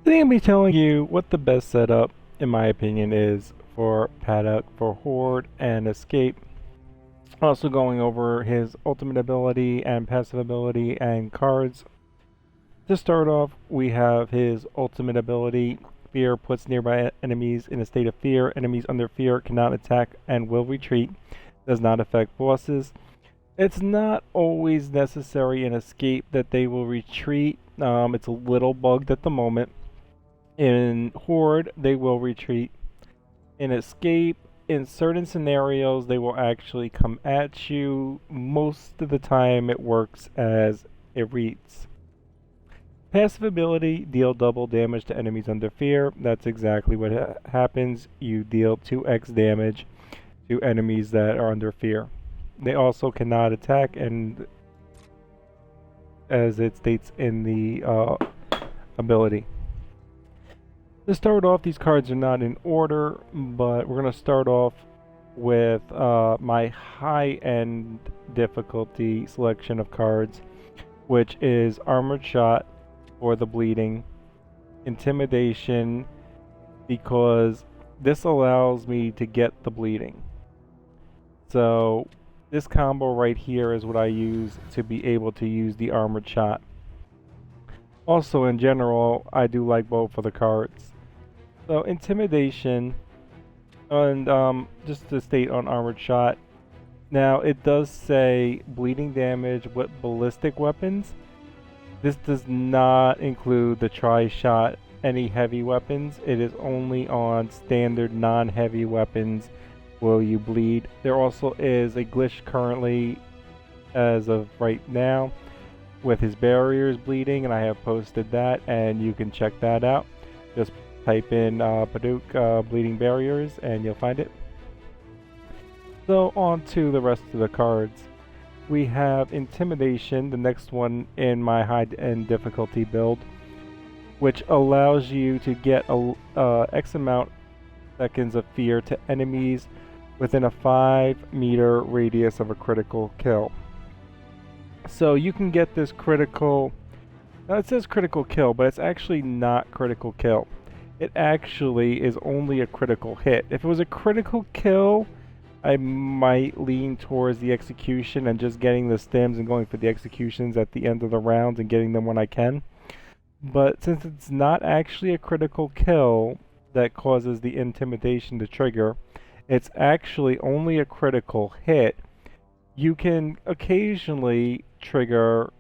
Today I'll be telling you what the best setup, in my opinion, is for Paduk for Horde and Escape. Also going over his ultimate ability and passive ability and cards. To start off, we have his ultimate ability. Fear puts nearby enemies in a state of fear. Enemies under fear cannot attack and will retreat. Does not affect bosses. It's not always necessary in Escape that they will retreat. It's a little bugged at the moment. In Horde, they will retreat. In Escape, in certain scenarios, they will actually come at you. Most of the time, it works as it reads. Passive ability, deal double damage to enemies under fear. That's exactly what happens. You deal 2x damage to enemies that are under fear. They also cannot attack, and as it states in the ability. To start off, these cards are not in order, but we're going to start off with my high-end difficulty selection of cards, which is Armored Shot for the bleeding, Intimidation, because this allows me to get the bleeding. So this combo right here is what I use to be able to use the Armored Shot. Also, in general, I do like both of the cards. So Intimidation, and just to state on Armored Shot, now it does say bleeding damage with ballistic weapons. This does not include the tri-shot, any heavy weapons. It is only on standard non-heavy weapons will you bleed. There also is a glitch currently, as of right now, with his barriers bleeding, and I have posted that, and you can check that out. Just type in Paduk bleeding barriers and you'll find it. So on to the rest of the cards. We have Intimidation, the next one in my high-end difficulty build, which allows you to get X amount seconds of fear to enemies within a 5-meter radius of a critical kill. So you can get this critical, now it says critical kill, but it's actually not critical kill. It actually is only a critical hit. If it was a critical kill, I might lean towards the execution and just getting the stims and going for the executions at the end of the rounds and getting them when I can. But since it's not actually a critical kill that causes the Intimidation to trigger, it's actually only a critical hit. You can occasionally trigger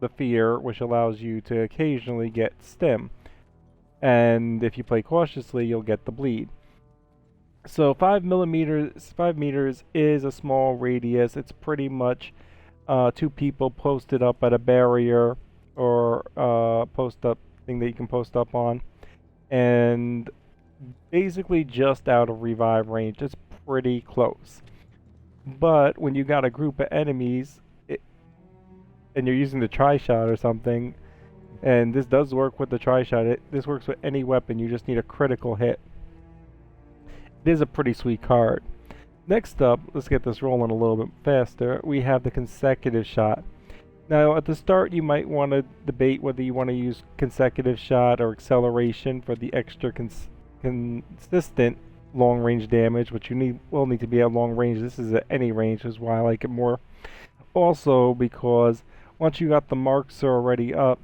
the fear, which allows you to occasionally get stim. And if you play cautiously, you'll get the bleed. So 5 meters is a small radius. It's pretty much 2 people posted up at a barrier or post up thing that you can post up on, and basically just out of revive range. It's pretty close. But when you got a group of enemies, and you're using the tri-shot or something, and this does work with the tri-shot. This works with any weapon. You just need a critical hit. It is a pretty sweet card. Next up, let's get this rolling a little bit faster. We have the Consecutive Shot. Now, at the start, you might want to debate whether you want to use Consecutive Shot or Acceleration for the extra consistent long-range damage, which you will need to be at long range. This is at any range, is why I like it more. Also, because once you got the marks already up,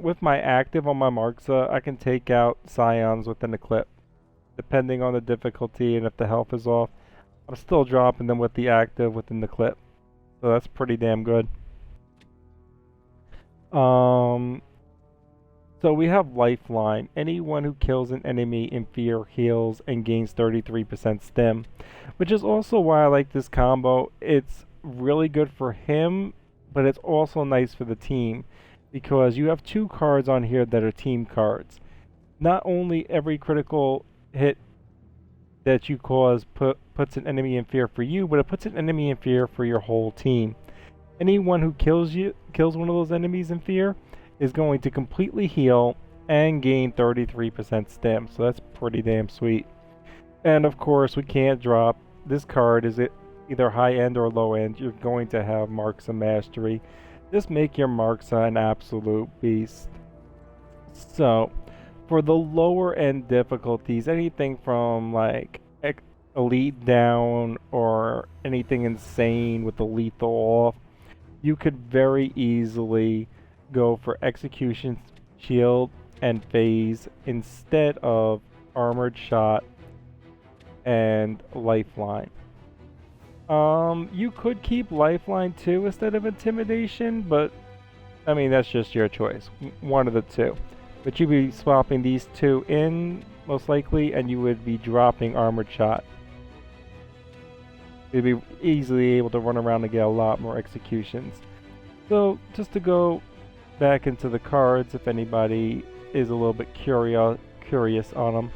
with my active on my Marksa, I can take out Scions within the clip. Depending on the difficulty and if the health is off, I'm still dropping them with the active within the clip. So that's pretty damn good. So we have Lifeline. Anyone who kills an enemy in fear heals and gains 33% stim, which is also why I like this combo. It's really good for him, but it's also nice for the team, because you have 2 cards on here that are team cards. Not only every critical hit that you cause puts an enemy in fear for you, but it puts an enemy in fear for your whole team. Anyone who kills one of those enemies in fear is going to completely heal and gain 33% stim, so that's pretty damn sweet. And of course, we can't drop this card. Is it either high end or low end? You're going to have Marks of Mastery. Just make your Marksa an absolute beast. So, For the lower end difficulties, anything from like elite down or anything insane with the lethal off, you could very easily go for execution shield and phase instead of armored shot and lifeline. You could keep lifeline too instead of intimidation, but I mean that's just your choice. One of the two. But you'd be swapping these two in most likely, and you would be dropping armored shot. You'd be easily able to run around and get a lot more executions. So just to go back into the cards, if anybody is a little bit curious on them.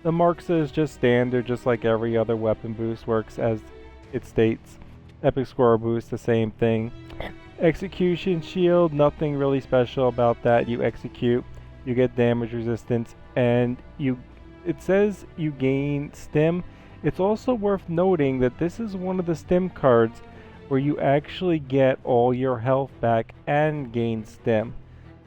The marks is just standard, just like every other weapon boost works as it states. Epic score boost, the same thing. Execution shield, nothing really special about that. You execute, you get damage resistance, and it says you gain stim. It's also worth noting that this is one of the stim cards where you actually get all your health back and gain stim.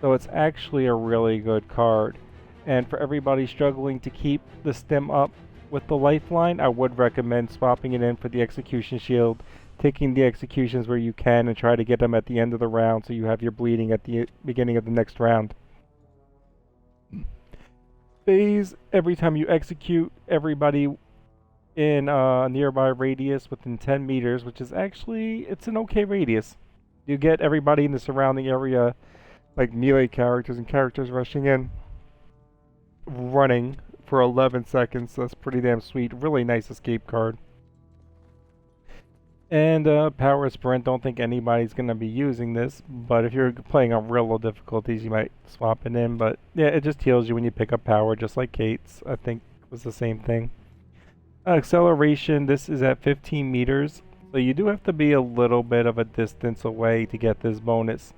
So it's actually a really good card. And for everybody struggling to keep the stim up with the lifeline, I would recommend swapping it in for the execution shield, taking the executions where you can and try to get them at the end of the round so you have your bleeding at the beginning of the next round. Phase, every time you execute, everybody in a nearby radius within 10 meters, which is actually, it's an okay radius. You get everybody in the surrounding area, like melee characters and characters rushing in, running for 11 seconds. So that's pretty damn sweet. Really nice escape card. And power sprint, don't think anybody's going to be using this, but if you're playing on real low difficulties, you might swap it in. But yeah, it just heals you when you pick up power, just like Kate's, I think was the same thing. Acceleration, this is at 15 meters, so you do have to be a little bit of a distance away to get this bonus.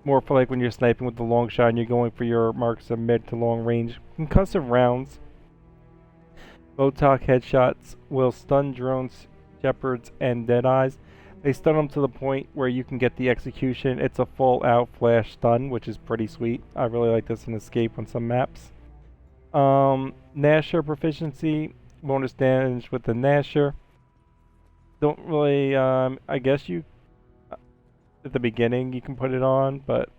More for like when you're sniping with the long shot and you're going for your marks of mid to long range. Concussive rounds. Botok headshots will stun drones, shepherds, and deadeyes. They stun them to the point where you can get the execution. It's a full out flash stun, which is pretty sweet. I really like this in Escape on some maps. Nasher proficiency. Bonus damage with the Nasher. Don't really, I guess you, at the beginning you can put it on, but,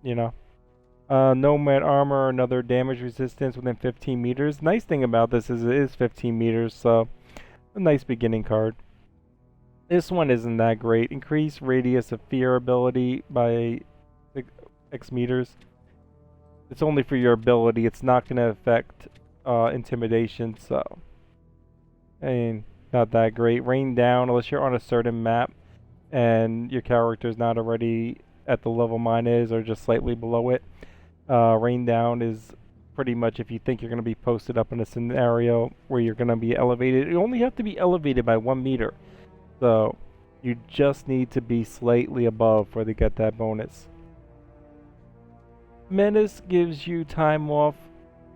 you know. Nomad armor, another damage resistance within 15 meters. Nice thing about this is it is 15 meters, so a nice beginning card. This one isn't that great. Increase radius of fear ability by X meters. It's only for your ability. It's not going to affect intimidation, so I mean, not that great. Rain down unless you're on a certain map and your character's not already at the level mine is or just slightly below it. Rain down is pretty much if you think you're going to be posted up in a scenario where you're going to be elevated. You only have to be elevated by 1 meter. So you just need to be slightly above for to get that bonus. Menace gives you time off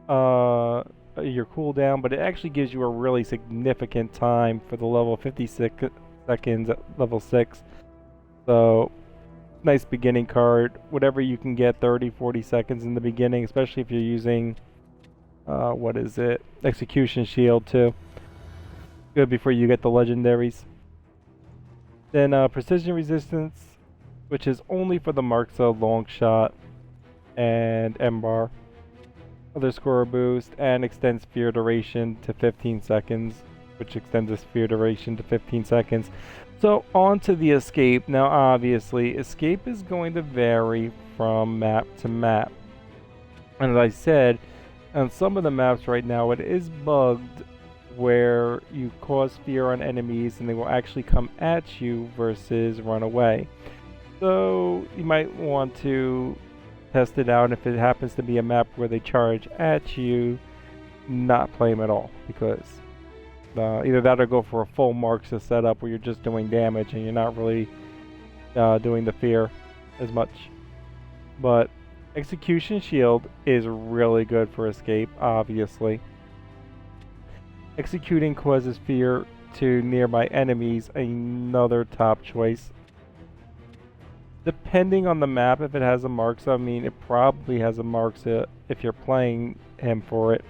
your cooldown, but it actually gives you a really significant time for the level 56 seconds at level 6. So nice beginning card. Whatever you can get 30-40 seconds in the beginning, especially if you're using what is it, execution shield too. Good before you get the legendaries. Then precision resistance, which is only for the marks of long shot and M-bar. Other score boost and extends fear duration to 15 seconds, which extends the sphere duration to 15 seconds. So on to the escape. Now obviously escape is going to vary from map to map. And as I said, on some of the maps right now it is bugged where you cause fear on enemies and they will actually come at you versus run away. So you might want to test it out. If it happens to be a map where they charge at you, not play them at all, because either that or go for a full marks of setup where you're just doing damage and you're not really doing the fear as much. But execution shield is really good for escape, obviously. Executing causes fear to nearby enemies, another top choice. Depending on the map, if it has a marks, I mean, it probably has a marks if you're playing him for it.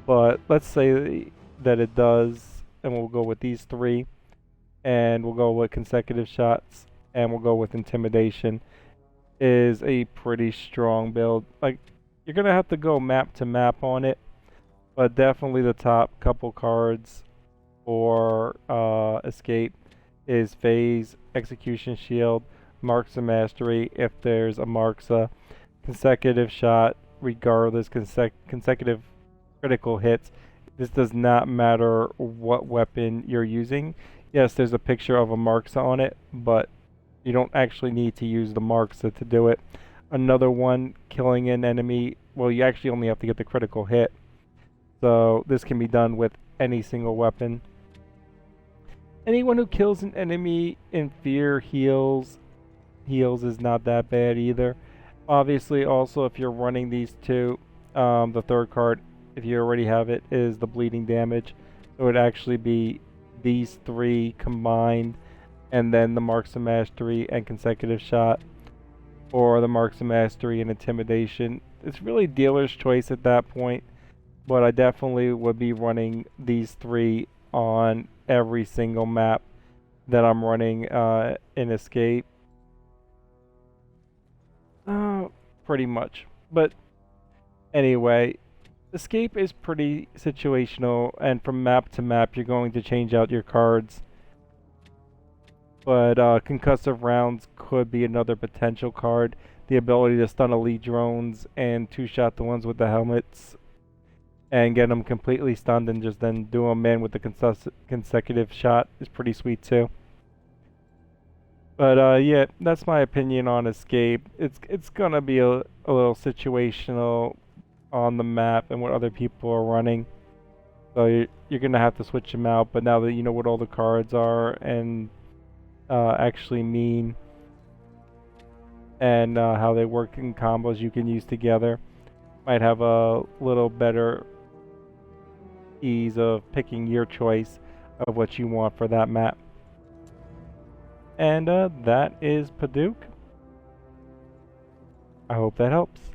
But let's say that it does, and we'll go with these three, and we'll go with consecutive shots, and we'll go with intimidation. Is a pretty strong build. Like, you're gonna have to go map to map on it, but definitely the top couple cards for escape is phase, execution shield, marks of mastery if there's a marksa, consecutive shot regardless, consecutive critical hits. This does not matter what weapon you're using. Yes, there's a picture of a marksa on it, but you don't actually need to use the marksa to do it. Another one, killing an enemy, well, you actually only have to get the critical hit. So this can be done with any single weapon. Anyone who kills an enemy in fear heals. Heals is not that bad either. Obviously, also, if you're running these two, the third card, if you already have it, is the bleeding damage. So it would actually be these three combined, and then the marks of mastery and consecutive shot, or the marks of mastery and intimidation. It's really dealer's choice at that point, but I definitely would be running these three on every single map that I'm running in escape. Pretty much. But anyway, escape is pretty situational, and from map to map you're going to change out your cards. But concussive rounds could be another potential card. The ability to stun elite drones and two-shot the ones with the helmets and get them completely stunned and just then do them in with the consecutive shot is pretty sweet too. But yeah, that's my opinion on escape. It's gonna be a little situational on the map and what other people are running. So you're gonna have to switch them out. But now that you know what all the cards are and actually mean, and how they work in combos you can use together, might have a little better ease of picking your choice of what you want for that map. And that is Paduk. I hope that helps.